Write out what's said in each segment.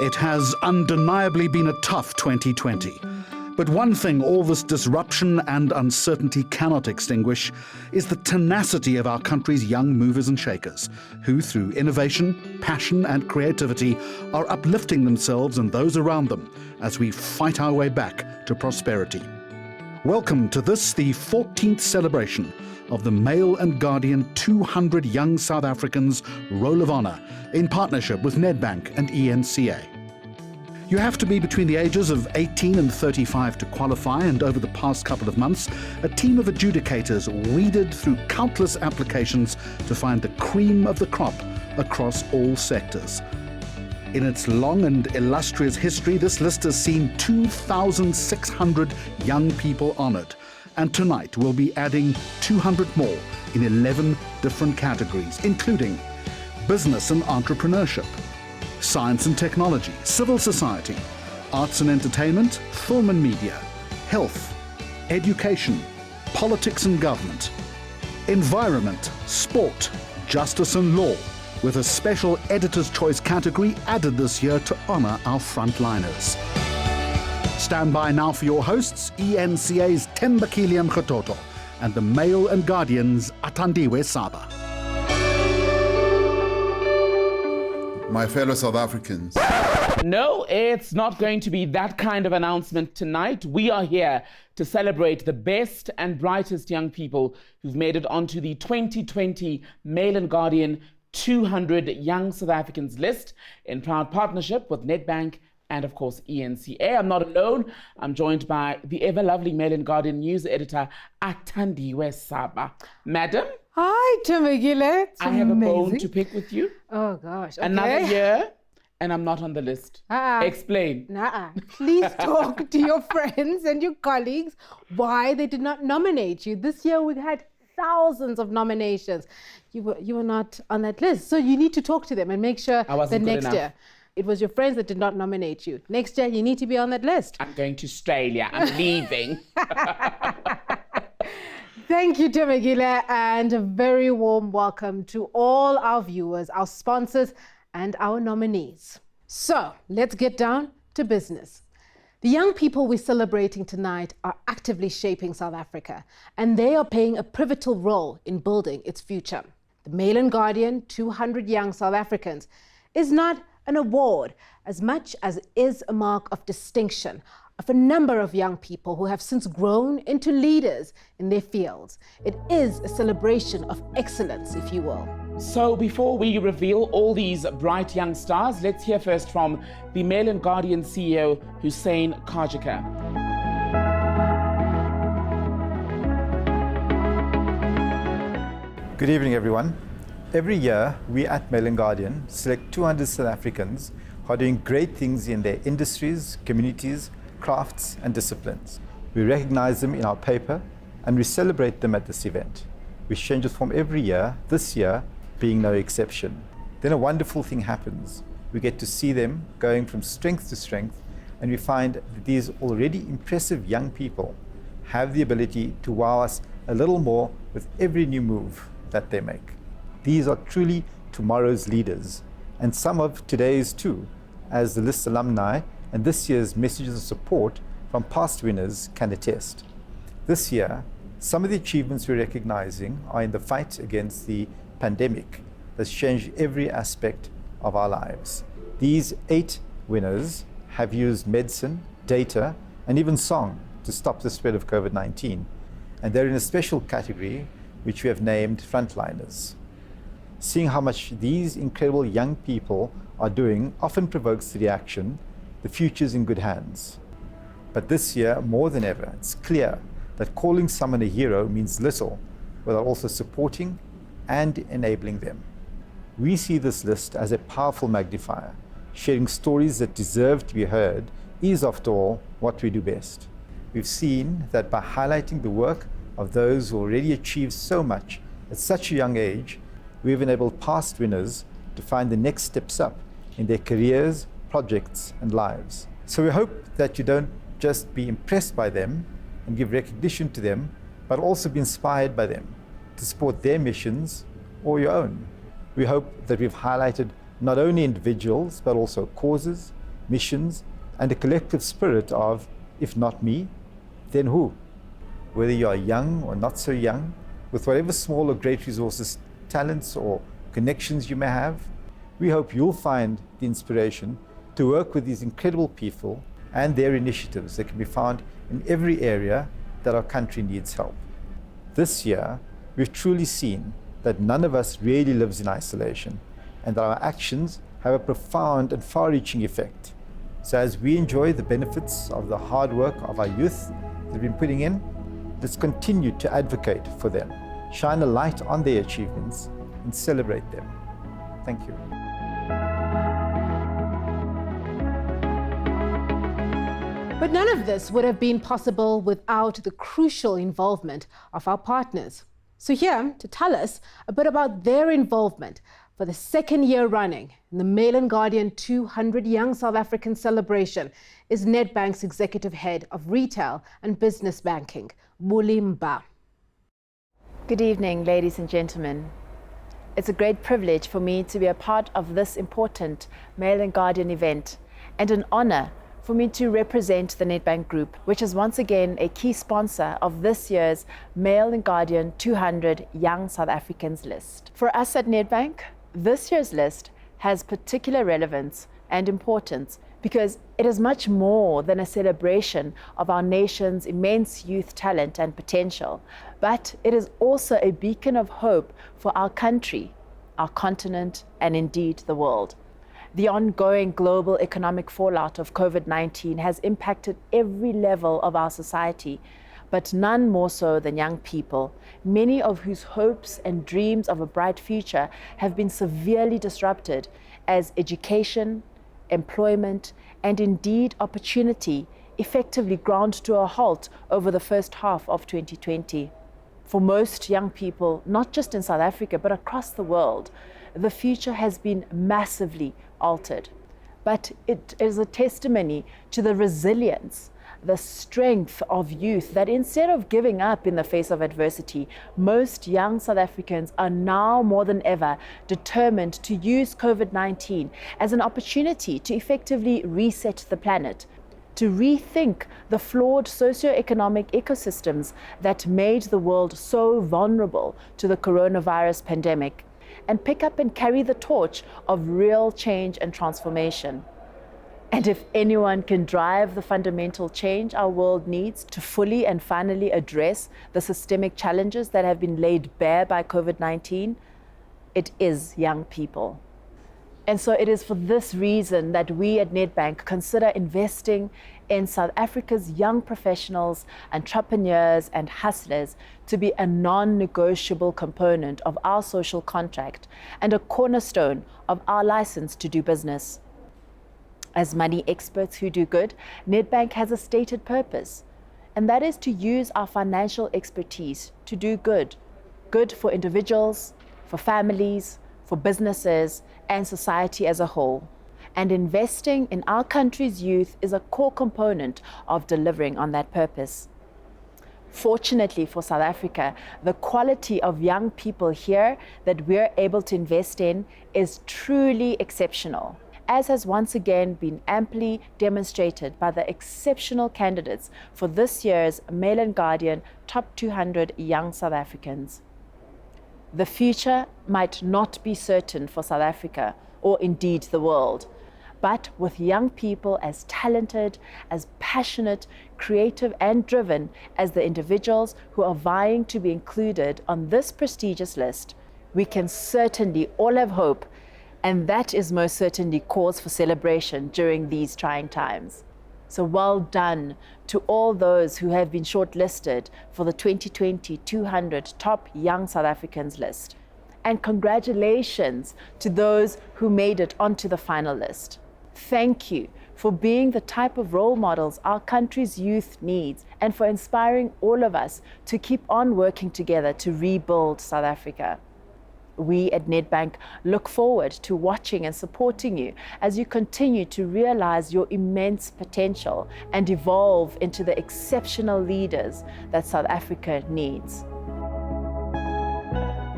It has undeniably been a tough 2020. But one thing all this disruption and uncertainty cannot extinguish is the tenacity of our country's young movers and shakers, who through innovation, passion and creativity are uplifting themselves and those around them as we fight our way back to prosperity. Welcome to this, the 14th celebration of the Mail and Guardian 200 Young South Africans Roll of Honour in partnership with Nedbank and eNCA. You have to be between the ages of 18 and 35 to qualify, and over the past couple of months, a team of adjudicators weeded through countless applications to find the cream of the crop across all sectors. In its long and illustrious history, this list has seen 2,600 young people honoured, and tonight we'll be adding 200 more in 11 different categories, including business and entrepreneurship, science and technology, civil society, arts and entertainment, film and media, health, education, politics and government, environment, sport, justice and law, with a special Editor's Choice category added this year to honour our frontliners. Stand by now for your hosts, eNCA's Thembekile Mrototo and the Mail and Guardian's Athandiwe Saba. My fellow South Africans. No, it's not going to be that kind of announcement tonight. We are here to celebrate the best and brightest young people who've made it onto the 2020 Mail and Guardian 200 Young South Africans list in proud partnership with Nedbank and, of course, eNCA. I'm not alone. I'm joined by the ever-lovely Mail and Guardian news editor, Athandiwe Saba. Madam? Hi, Thembekile. I have a bone to pick with you. Oh, gosh. Okay. Another year, and I'm not on the list. Explain. Please talk to your friends and your colleagues why they did not nominate you. This year, we had thousands of nominations. You were not on that list. So you need to talk to them and make sure that next year, it was your friends that did not nominate you. Next year, you need to be on that list. I'm going to Australia. I'm leaving. Thank you, Thembekile, and a very warm welcome to all our viewers, our sponsors, and our nominees. So let's get down to business. The young people we're celebrating tonight are actively shaping South Africa, and they are playing a pivotal role in building its future. The Mail and Guardian 200 Young South Africans is not an award as much as it is a mark of distinction of a number of young people who have since grown into leaders in their fields. It is a celebration of excellence, if you will. So before we reveal all these bright young stars, let's hear first from the Mail and Guardian CEO, Hussein Kajika. Good evening, everyone. Every year, we at Mail and Guardian select 200 South Africans who are doing great things in their industries, communities, crafts and disciplines. We recognize them in our paper and we celebrate them at this event, which changes form every year, this year being no exception. Then a wonderful thing happens. We get to see them going from strength to strength, and we find that these already impressive young people have the ability to wow us a little more with every new move that they make. These are truly tomorrow's leaders, and some of today's too, as the list alumni and this year's messages of support from past winners can attest. This year, some of the achievements we're recognizing are in the fight against the pandemic that's changed every aspect of our lives. These 8 winners have used medicine, data, and even song to stop the spread of COVID-19. And they're in a special category, which we have named Frontliners. Seeing how much these incredible young people are doing often provokes the reaction, the future's in good hands. But this year, more than ever, it's clear that calling someone a hero means little without also supporting and enabling them. We see this list as a powerful magnifier. Sharing stories that deserve to be heard is, after all, what we do best. We've seen that by highlighting the work of those who already achieved so much at such a young age, we've enabled past winners to find the next steps up in their careers, projects and lives. So we hope that you don't just be impressed by them and give recognition to them, but also be inspired by them to support their missions or your own. We hope that we've highlighted not only individuals, but also causes, missions, and a collective spirit of, if not me, then who? Whether you are young or not so young, with whatever small or great resources, talents, or connections you may have, we hope you'll find the inspiration to work with these incredible people and their initiatives that can be found in every area that our country needs help. This year, we've truly seen that none of us really lives in isolation, and that our actions have a profound and far-reaching effect. So as we enjoy the benefits of the hard work of our youth that we've been putting in, let's continue to advocate for them, shine a light on their achievements, and celebrate them. Thank you. But none of this would have been possible without the crucial involvement of our partners. So here to tell us a bit about their involvement for the second year running in the Mail and Guardian 200 Young South African celebration is Nedbank's Executive Head of Retail and Business Banking, Mba. Good evening, ladies and gentlemen. It's a great privilege for me to be a part of this important Mail and Guardian event, and an honor for me to represent the Nedbank Group, which is once again a key sponsor of this year's Mail and Guardian 200 Young South Africans list. For us at Nedbank, this year's list has particular relevance and importance because it is much more than a celebration of our nation's immense youth talent and potential, but it is also a beacon of hope for our country, our continent, and indeed the world. The ongoing global economic fallout of COVID-19 has impacted every level of our society, but none more so than young people, many of whose hopes and dreams of a bright future have been severely disrupted as education, employment, and indeed opportunity effectively ground to a halt over the first half of 2020. For most young people, not just in South Africa, but across the world, the future has been massively altered. But it is a testimony to the resilience, the strength of youth, that instead of giving up in the face of adversity, most young South Africans are now more than ever determined to use COVID-19 as an opportunity to effectively reset the planet, to rethink the flawed socio-economic ecosystems that made the world so vulnerable to the coronavirus pandemic, and pick up and carry the torch of real change and transformation. And if anyone can drive the fundamental change our world needs to fully and finally address the systemic challenges that have been laid bare by COVID-19, it is young people. And so it is for this reason that we at Nedbank consider investing in South Africa's young professionals, entrepreneurs, and hustlers to be a non-negotiable component of our social contract and a cornerstone of our license to do business. As money experts who do good, Nedbank has a stated purpose, and that is to use our financial expertise to do good. Good for individuals, for families, for businesses, and society as a whole. And investing in our country's youth is a core component of delivering on that purpose. Fortunately for South Africa, the quality of young people here that we're able to invest in is truly exceptional, as has once again been amply demonstrated by the exceptional candidates for this year's Mail and Guardian Top 200 Young South Africans. The future might not be certain for South Africa, or indeed the world, but with young people as talented, as passionate, creative, and driven as the individuals who are vying to be included on this prestigious list, we can certainly all have hope, and that is most certainly cause for celebration during these trying times. So well done to all those who have been shortlisted for the 2020 200 Top Young South Africans list. And congratulations to those who made it onto the final list. Thank you for being the type of role models our country's youth needs, and for inspiring all of us to keep on working together to rebuild South Africa. We at Nedbank look forward to watching and supporting you as you continue to realize your immense potential and evolve into the exceptional leaders that South Africa needs.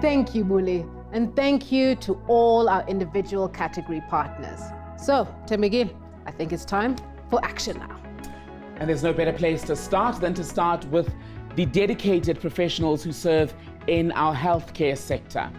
Thank you, Muli, and thank you to all our individual category partners. So, Thembekile, I think it's time for action now. And there's no better place to start than to start with the dedicated professionals who serve in our healthcare sector.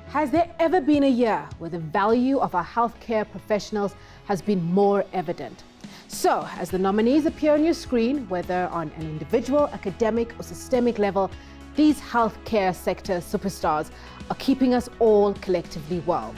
Has there ever been a year where the value of our healthcare professionals has been more evident? So, as the nominees appear on your screen, whether on an individual, academic, or systemic level, these healthcare sector superstars are keeping us all collectively well.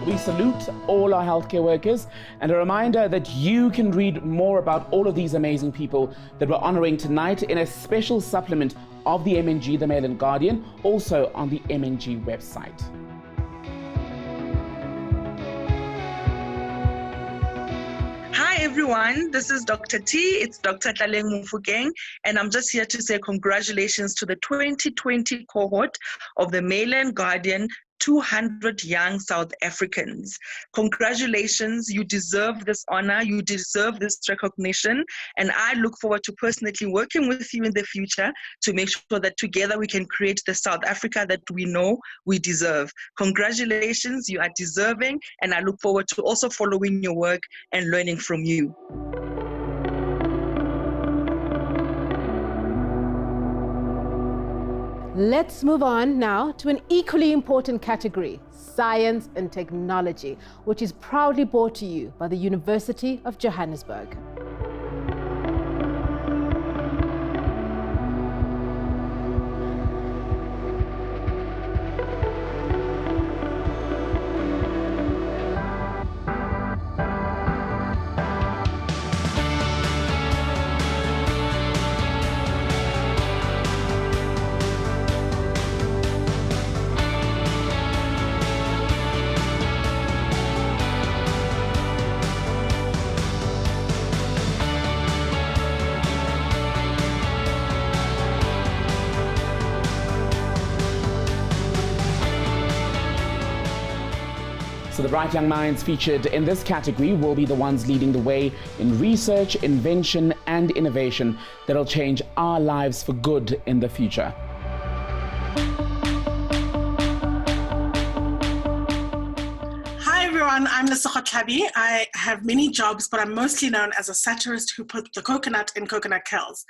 We salute all our healthcare workers, and a reminder that you can read more about all of these amazing people that we're honoring tonight in a special supplement of the MNG, the Mail and Guardian, also on the MNG website. Hi everyone, this is Dr. T, it's Dr. Tlaleng Mufokeng, and I'm just here to say congratulations to the 2020 cohort of the Mail and Guardian 200 young South Africans. Congratulations, you deserve this honor, you deserve this recognition, and I look forward to personally working with you in the future to make sure that together we can create the South Africa that we know we deserve. Congratulations, you are deserving, and I look forward to also following your work and learning from you. Let's move on now to an equally important category, science and technology, which is proudly brought to you by the University of Johannesburg. So the bright young minds featured in this category will be the ones leading the way in research, invention, and innovation that'll change our lives for good in the future. Hi everyone, I'm Lesotho Tlhabi. I have many jobs, but I'm mostly known as a satirist who put the coconut in coconut kells.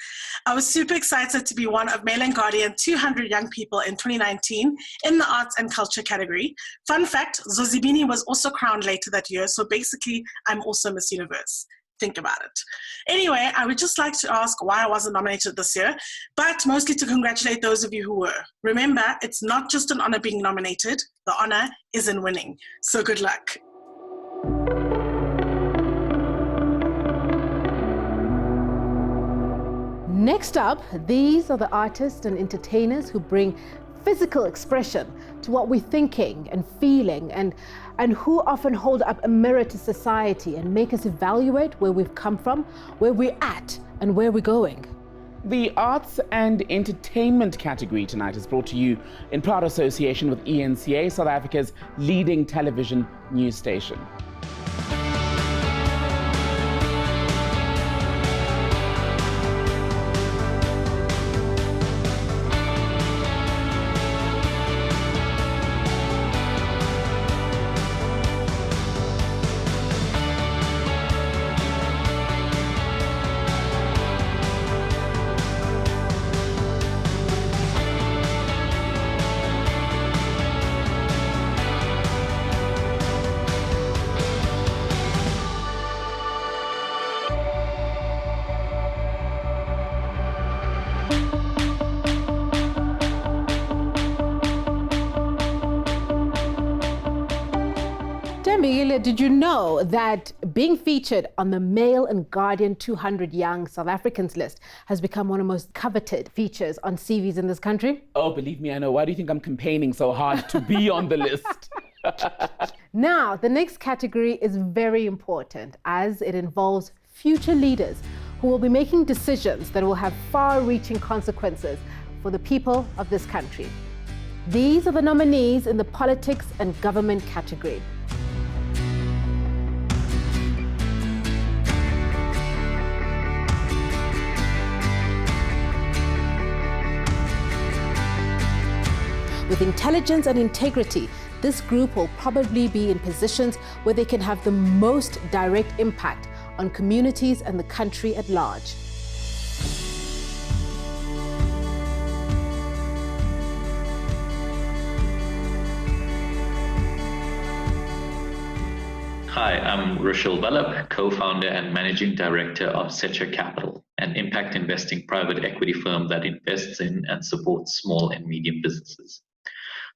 I was super excited to be one of Mail and Guardian 200 young people in 2019 in the arts and culture category. Fun fact, Zozibini was also crowned later that year, so basically I'm also Miss Universe. Think about it. Anyway, I would just like to ask why I wasn't nominated this year, but mostly to congratulate those of you who were. Remember, it's not just an honor being nominated, the honor is in winning. So good luck. Next up, these are the artists and entertainers who bring physical expression to what we're thinking and feeling, and who often hold up a mirror to society and make us evaluate where we've come from, where we're at, and where we're going. The arts and entertainment category tonight is brought to you in proud association with eNCA, South Africa's leading television news station. Thembekile, did you know that being featured on the Mail and Guardian 200 Young South Africans list has become one of the most coveted features on CVs in this country? Oh, believe me, I know. Why do you think I'm campaigning so hard to be on the list? Now, the next category is very important as it involves future leaders who will be making decisions that will have far-reaching consequences for the people of this country. These are the nominees in the politics and government category. With intelligence and integrity, this group will probably be in positions where they can have the most direct impact on communities and the country at large. Hi, I'm Rushil Vallabh, co-founder and managing director of Setra Capital, an impact investing private equity firm that invests in and supports small and medium businesses.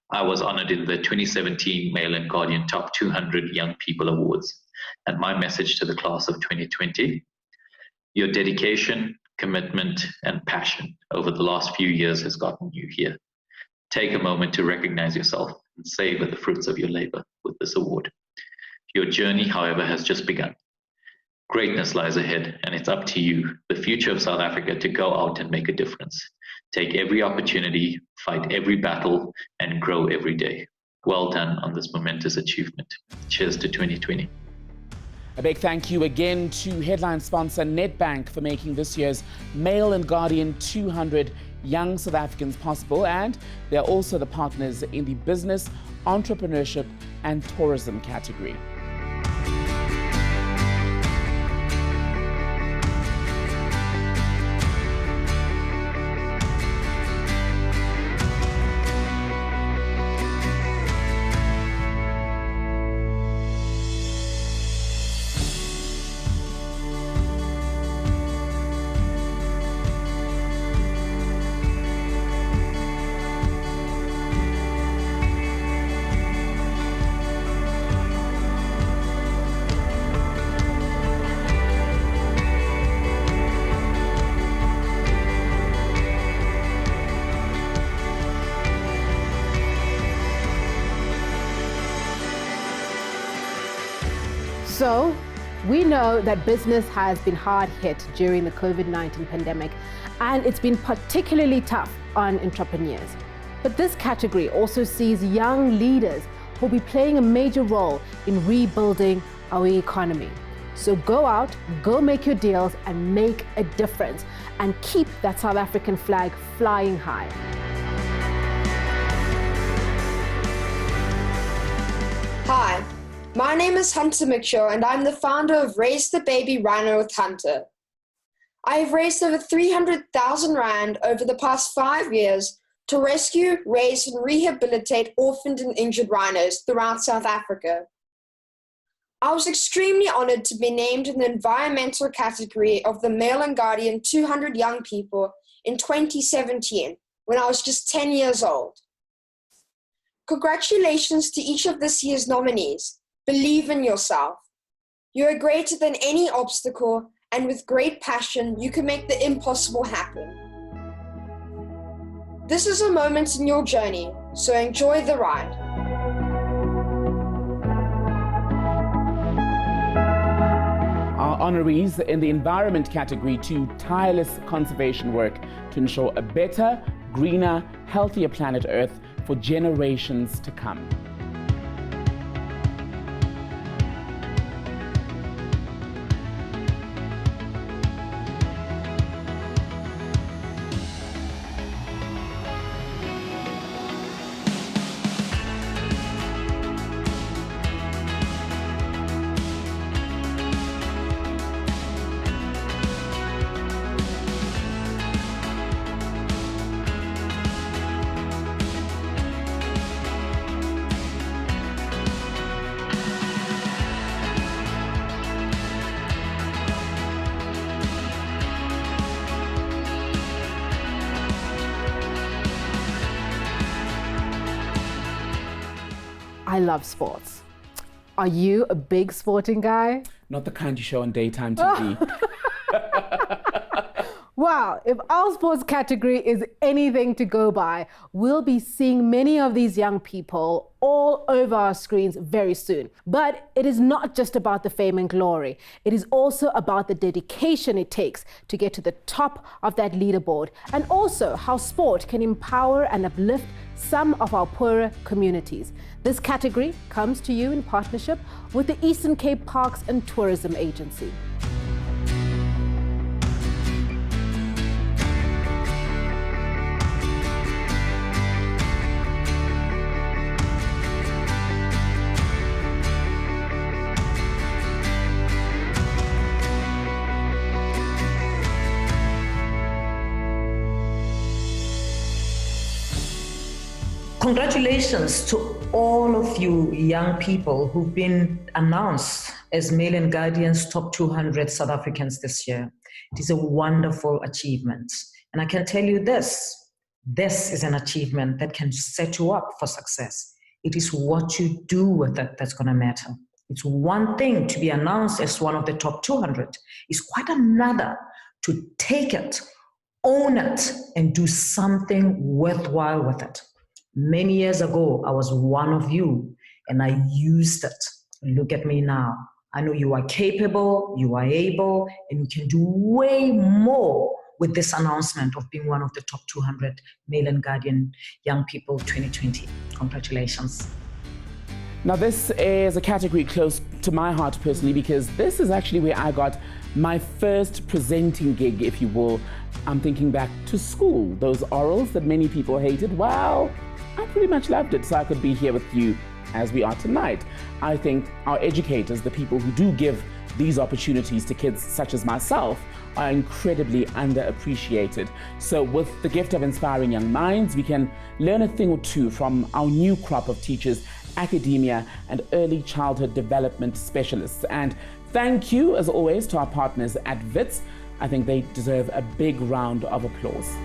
I was honored in the 2017 Mail and Guardian Top 200 Young People Awards, and my message to the class of 2020, your dedication, commitment, and passion over the last few years has gotten you here. Take a moment to recognize yourself and savor the fruits of your labor with this award. Your journey, however, has just begun. Greatness lies ahead, and it's up to you, the future of South Africa, to go out and make a difference. Take every opportunity, fight every battle, and grow every day. Well done on this momentous achievement. Cheers to 2020. A big thank you again to headline sponsor Nedbank for making this year's Mail and Guardian 200 Young South Africans possible, and they're also the partners in the business, entrepreneurship, and tourism category. So, we know that business has been hard hit during the COVID-19 pandemic, and it's been particularly tough on entrepreneurs. But this category also sees young leaders who will be playing a major role in rebuilding our economy. So go out, go make your deals, and make a difference, and keep that South African flag flying high. Hi. My name is Hunter Mikshaw, and I'm the founder of Raise the Baby Rhino with Hunter. I have raised over 300,000 Rand over the past 5 years to rescue, raise, and rehabilitate orphaned and injured rhinos throughout South Africa. I was extremely honored to be named in the environmental category of the Mail and Guardian 200 Young People in 2017, when I was just 10 years old. Congratulations to each of this year's nominees. Believe in yourself. You are greater than any obstacle, and with great passion, you can make the impossible happen. This is a moment in your journey, so enjoy the ride. Our honorees in the environment category do tireless conservation work to ensure a better, greener, healthier planet Earth for generations to come. I love sports. Are you a big sporting guy? Not the kind you show on daytime TV. Wow, if our sports category is anything to go by, we'll be seeing many of these young people all over our screens very soon. But it is not just about the fame and glory. It is also about the dedication it takes to get to the top of that leaderboard, and also how sport can empower and uplift some of our poorer communities. This category comes to you in partnership with the Eastern Cape Parks and Tourism Agency. Congratulations to all of you young people who've been announced as Mail & Guardian's top 200 South Africans this year. It is a wonderful achievement. And I can tell you this is an achievement that can set you up for success. It is what you do with it that's going to matter. It's one thing to be announced as one of the top 200. It's quite another to take it, own it, and do something worthwhile with it. Many years ago, I was one of you, and I used it. Look at me now. I know you are capable, you are able, and you can do way more with this announcement of being one of the top 200 Mail & Guardian young people 2020. Congratulations. Now, this is a category close to my heart personally, because this is actually where I got my first presenting gig, if you will. I'm thinking back to school, those orals that many people hated. Well, I pretty much loved it, so I could be here with you as we are tonight. I think our educators, the people who do give these opportunities to kids such as myself, are incredibly underappreciated. So with the gift of inspiring young minds, we can learn a thing or two from our new crop of teachers, academia, and early childhood development specialists. And thank you, as always, to our partners at WITS. I think they deserve a big round of applause.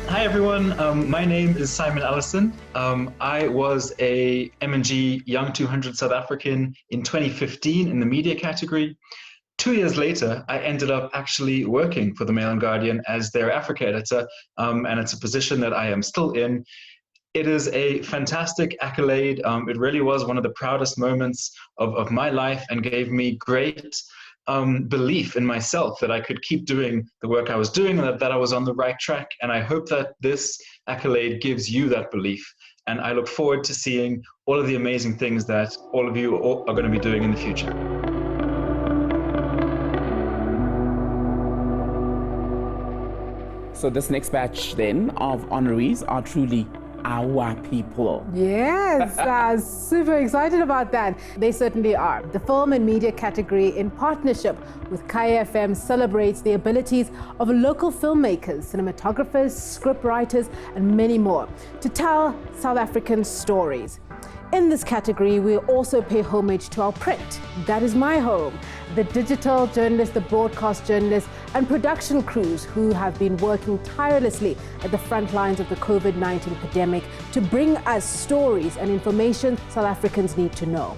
Hi everyone, my name is Simon Allison. I was a M&G Young 200 South African in 2015 in the media category. 2 years later, I ended up actually working for the Mail & Guardian as their Africa editor, and it's a position that I am still in. It is a fantastic accolade. It really was one of the proudest moments of my life and gave me great belief in myself that I could keep doing the work I was doing and that I was on the right track. And I hope that this accolade gives you that belief. And I look forward to seeing all of the amazing things that all of you are going to be doing in the future. So this next batch then of honorees are truly our people. Yes, super excited about that. They certainly are. The film and media category, in partnership with Kaya FM, celebrates the abilities of local filmmakers, cinematographers, scriptwriters, and many more to tell South African stories. In this category, we also pay homage to our print. That is my home. The digital journalists, the broadcast journalists, and production crews who have been working tirelessly at the front lines of the COVID-19 pandemic to bring us stories and information South Africans need to know.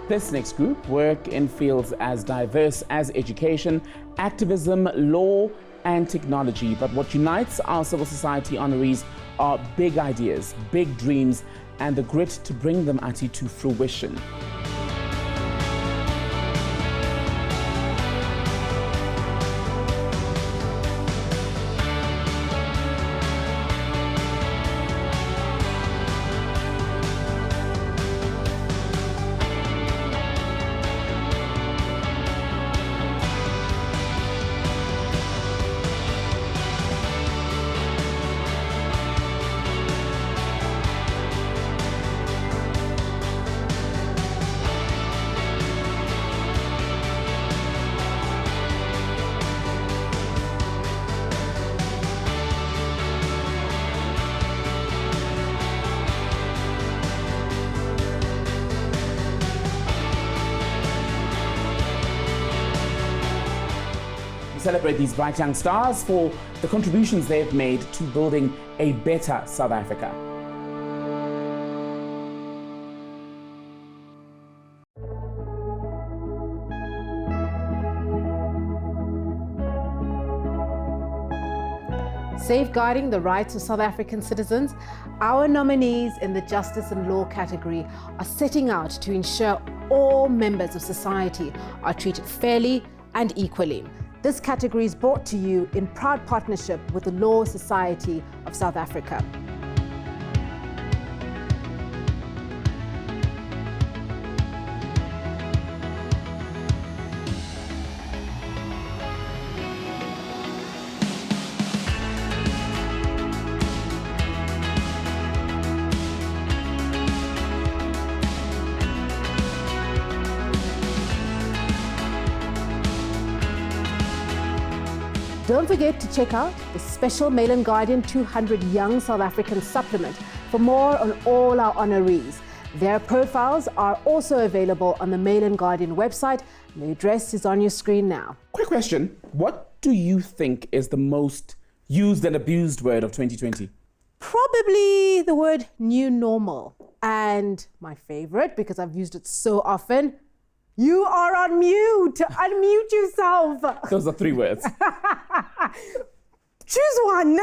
This next group work in fields as diverse as education, activism, law, and technology. But what unites our civil society honorees are big ideas, big dreams, and the grit to bring them to fruition. Celebrate these bright young stars for the contributions they've made to building a better South Africa. Safeguarding the rights of South African citizens, our nominees in the Justice and Law category are setting out to ensure all members of society are treated fairly and equally. This category is brought to you in proud partnership with the Law Society of South Africa. Don't forget to check out the special Mail and Guardian 200 Young South African supplement for more on all our honorees. Their profiles are also available on the Mail and Guardian website. The address is on your screen now. Quick question. What do you think is the most used and abused word of 2020? Probably the word new normal. And my favorite, because I've used it so often, you are on mute. Unmute yourself. Those are 3 words. Choose one.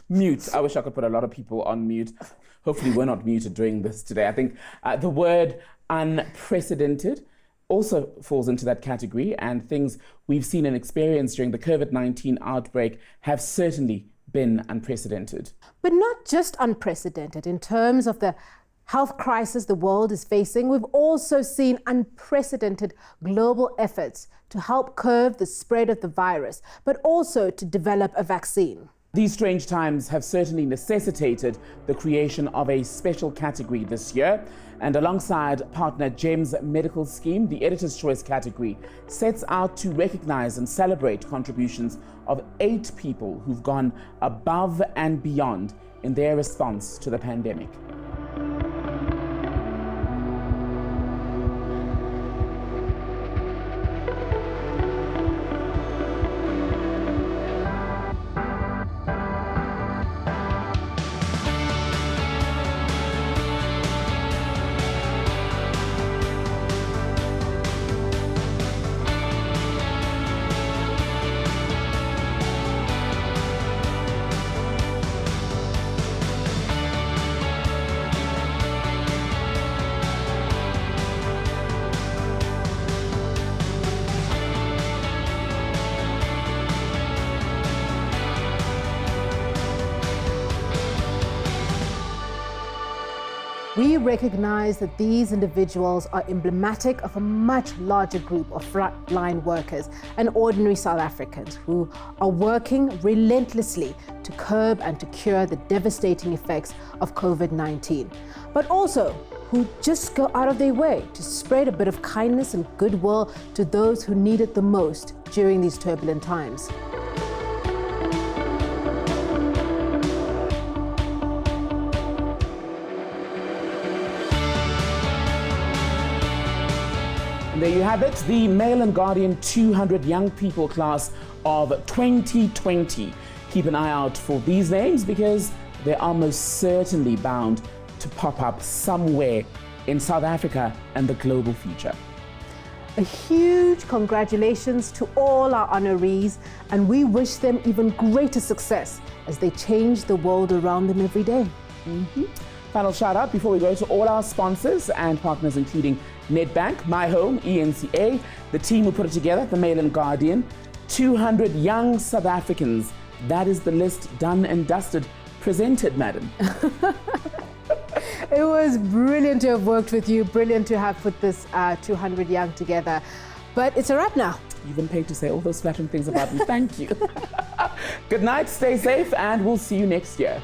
Mute. I wish I could put a lot of people on mute. Hopefully we're not muted during this today. I think the word unprecedented also falls into that category, and things we've seen and experienced during the COVID-19 outbreak have certainly been unprecedented. But not just unprecedented in terms of the health crisis the world is facing. We've also seen unprecedented global efforts to help curb the spread of the virus, but also to develop a vaccine. These strange times have certainly necessitated the creation of a special category this year. And alongside partner GEM's medical scheme, the Editor's Choice category sets out to recognize and celebrate contributions of 8 people who've gone above and beyond in their response to the pandemic. we recognize that these individuals are emblematic of a much larger group of frontline workers and ordinary South Africans who are working relentlessly to curb and to cure the devastating effects of COVID-19, but also who just go out of their way to spread a bit of kindness and goodwill to those who need it the most during these turbulent times. There you have it, the Mail and Guardian 200 Young People class of 2020. Keep an eye out for these names because they are most certainly bound to pop up somewhere in South Africa and the global future. A huge congratulations to all our honorees, and we wish them even greater success as they change the world around them every day. Final shout out before we go to all our sponsors and partners, including Nedbank, My Home, eNCA, the team who put it together, the Mail and Guardian, 200 young South Africans. That is the list done and dusted. Presented, madam. It was brilliant to have worked with you, brilliant to have put this 200 young together. But it's a wrap now. You've been paid to say all those flattering things about me. Thank you. Good night, stay safe, and we'll see you next year.